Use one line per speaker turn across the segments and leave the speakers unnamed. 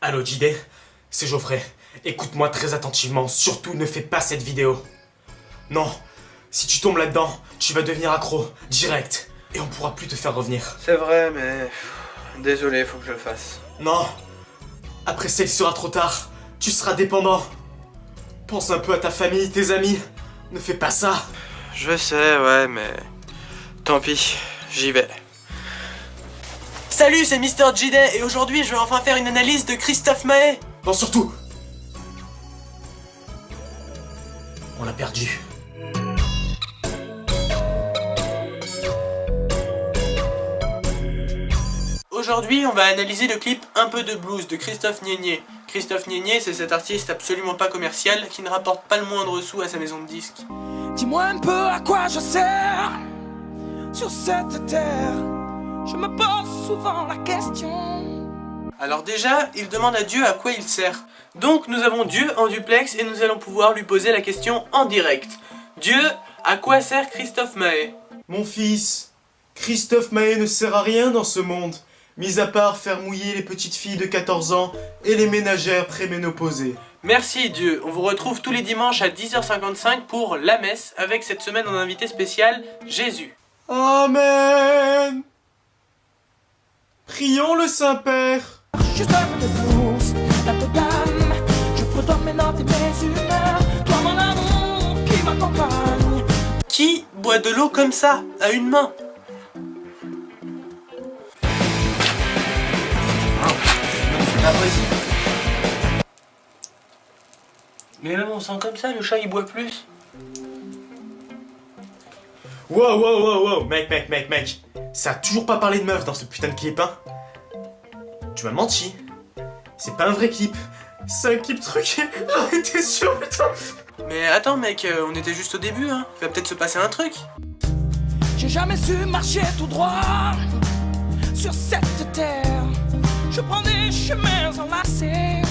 Allô JD, c'est Geoffrey. Écoute-moi très attentivement, surtout ne fais pas cette vidéo. Non, si tu tombes là-dedans, tu vas devenir accro, direct. Et on pourra plus te faire revenir.
C'est vrai, mais... Désolé, faut que je le fasse.
Non, après ça il sera trop tard. Tu seras dépendant. Pense un peu à ta famille, tes amis. Ne fais pas ça.
Je sais, ouais, mais... Tant pis, j'y vais.
Salut, c'est Mr. JD et aujourd'hui je vais enfin faire une analyse de Christophe Maé.
Non, surtout. On l'a perdu.
Aujourd'hui, on va analyser le clip Un peu de blues de Christophe Nienier. Christophe Nienier, c'est cet artiste absolument pas commercial qui ne rapporte pas le moindre sou à sa maison de disques.
Dis-moi un peu à quoi je sers sur cette terre. Je me pose souvent la question.
Alors déjà, il demande à Dieu à quoi il sert. Donc nous avons Dieu en duplex et nous allons pouvoir lui poser la question en direct. Dieu, à quoi sert Christophe Maé?
Mon fils, Christophe Maé ne sert à rien dans ce monde, mis à part faire mouiller les petites filles de 14 ans et les ménagères préménopausées.
Merci Dieu, on vous retrouve tous les dimanches à 10h55 pour La Messe avec cette semaine en invité spécial, Jésus.
Amen. Prions le Saint-Père.
Juste un peu de blues, un peu d'âme. Je fredonne mes notes et mes humeurs. Toi mon amour qui m'accompagne.
Qui boit de l'eau comme ça, à une main?
C'est pas possible.
Mais même on sent comme ça, le chat il boit plus.
Wow, mec. Ça a toujours pas parlé de meuf dans ce putain de clip, hein. Tu m'as menti. C'est pas un vrai clip. C'est un clip truqué. J'en étais sûr, putain.
Mais attends mec, on était juste au début, hein. Il va peut-être se passer un truc.
J'ai jamais su marcher tout droit sur cette terre. Je prends des chemins enlacés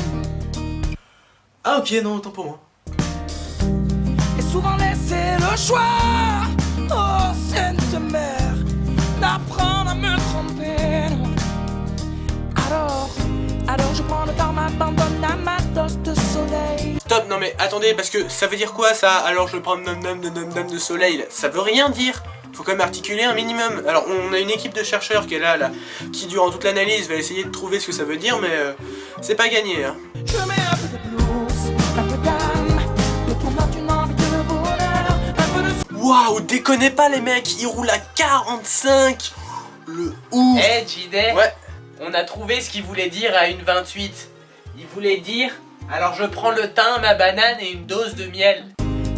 Ah ok, non, autant pour moi.
et souvent laisser le choix. Oh Sainte Mère, d'apprendre à me tromper. Alors je prends le temps, m'abandonne à ma dose de soleil.
Stop, non mais attendez, parce que ça veut dire quoi ça? Alors je prends nom de soleil, ça veut rien dire. Faut quand même articuler un minimum. Alors on a une équipe de chercheurs qui est là, qui durant toute l'analyse va essayer de trouver ce que ça veut dire, mais c'est pas gagné, hein.
Je mets un peu de blues, un peu d'âme, de ton âme, une envie de bonheur, un peu de...
Waouh, déconnez pas les mecs, ils roulent à 45. Le ouf.
Eh JD,
Ouais.
on a trouvé ce qu'il voulait dire à une 28. Il voulait dire, alors je prends le thym, ma banane et une dose de miel.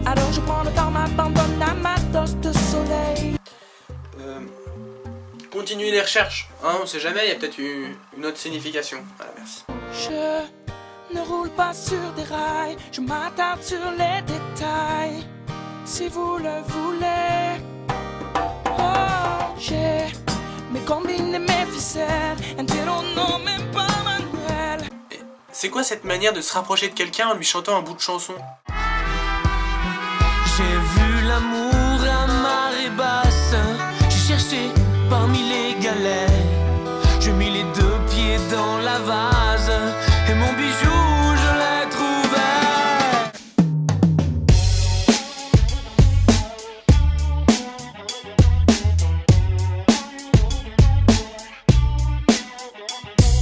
Alors je prends le temps, m'abandonne à ma dose de soleil.
Continuez les recherches, hein, on sait jamais, il y a peut-être une autre signification. Voilà, merci.
Je ne roule pas sur des rails, je m'attarde sur les détails. Si vous le voulez, oh, j'ai mes combines et mes ficelles, un télo non même pas manuel.
C'est quoi cette manière de se rapprocher de quelqu'un en lui chantant un bout de chanson?
J'ai vu l'amour à marée basse, j'ai cherché parmi les galets, j'ai mis les deux pieds dans la vase, et mon bijou je l'ai trouvé.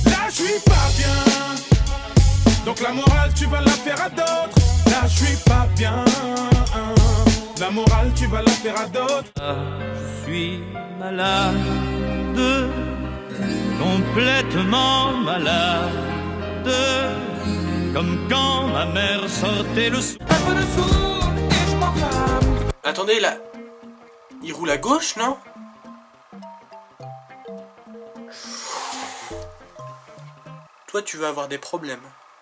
Là je suis pas bien, donc la morale tu vas la faire à d'autres. Là je suis pas bien, la morale tu vas la faire à d'autres.
Je suis malade, complètement malade, comme quand ma mère sortait le soir.
Un peu de soul et je m'enflamme.
Attendez, là, il roule à gauche, non? Toi, tu vas avoir des problèmes.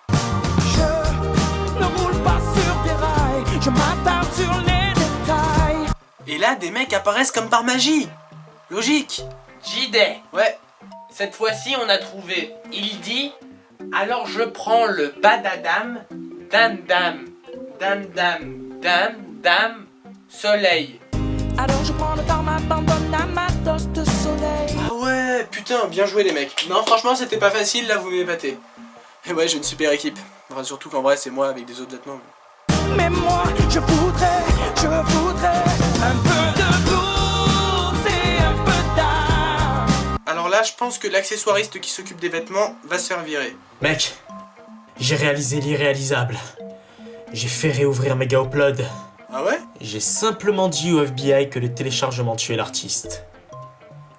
Je ne roule pas sur des rails, je m'attarde sur les détails.
Et là, des mecs apparaissent comme par magie. Logique.
JD,
Ouais.
cette fois-ci on a trouvé. Il dit, alors je prends le badadam, dam, soleil.
Alors je prends le temps, m'abandonne à ma dose de soleil.
Ah ouais, putain, bien joué les mecs. Non, franchement, c'était pas facile, là, vous m'épatez. Et ouais, j'ai une super équipe. Enfin, surtout qu'en vrai, c'est moi avec des autres vêtements.
Mais moi, je voudrais un peu de blues et un peu d'âme.
Alors là, je pense que l'accessoiriste qui s'occupe des vêtements va se faire virer.
Mec, j'ai réalisé l'irréalisable. J'ai fait réouvrir Mega Upload.
Ah ouais?
J'ai simplement dit au FBI que le téléchargement tuait l'artiste.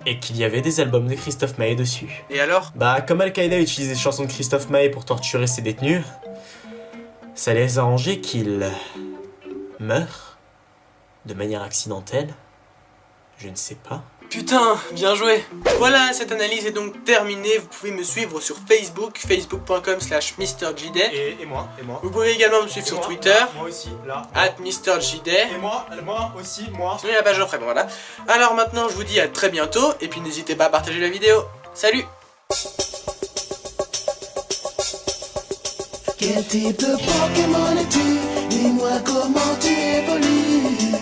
Et qu'il y avait des albums de Christophe Maé dessus.
Et alors?
Bah, comme Al-Qaïda utilise les chansons de Christophe Maé pour torturer ses détenus, ça les a arrangés qu'il meure de manière accidentelle. Je ne sais pas.
Putain, bien joué. Voilà, cette analyse est donc terminée. Vous pouvez me suivre sur Facebook, facebook.com/MrJday.
Et moi.
Vous pouvez également me suivre sur Twitter,
Moi aussi, là.
@MrJday.
Et moi aussi.
Sinon, il y a la page après, bon voilà. Alors maintenant, je vous dis à très bientôt. Et puis n'hésitez pas à partager la vidéo. Salut!
Quel type de Pokémon es-tu? Dis-moi comment tu évolues.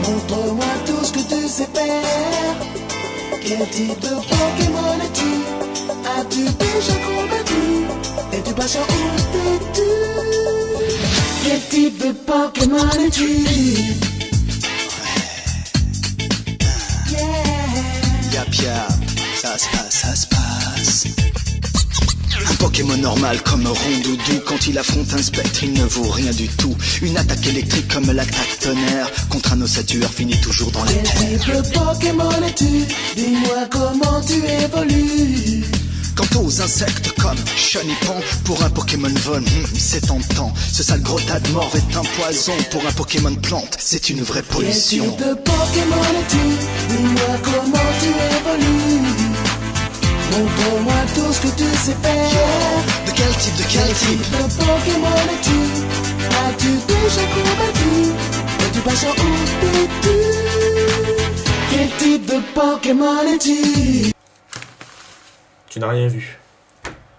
Montre-moi tout ce que tu sais faire. Quel type de Pokémon es-tu? As-tu déjà combattu? Es-tu patient ou têtu? Quel type de Pokémon es-tu?
Yap yap, ça se passe. Un Pokémon normal comme Rondoudou. Quand il affronte un spectre, il ne vaut rien du tout. Une attaque électrique comme l'attaque tonnerre contre un ossature finit toujours dans les
Quel type de Pokémon es-tu? Dis-moi comment tu évolues.
Quant aux insectes comme Chenipan, pour un Pokémon vol, c'est tentant. Ce sale gros tas de morve est un poison. Pour un Pokémon plante, c'est une vraie pollution.
Quel type de Pokémon es-tu? Dis-moi comment tu évolues. Montre-moi tout ce que tu sais faire.
De quel type,
Quel type de Pokémon es-tu? As-tu déjà combattu? Es-tu patient ou têtu? Quel type de Pokémon es-tu?
Tu n'as rien vu.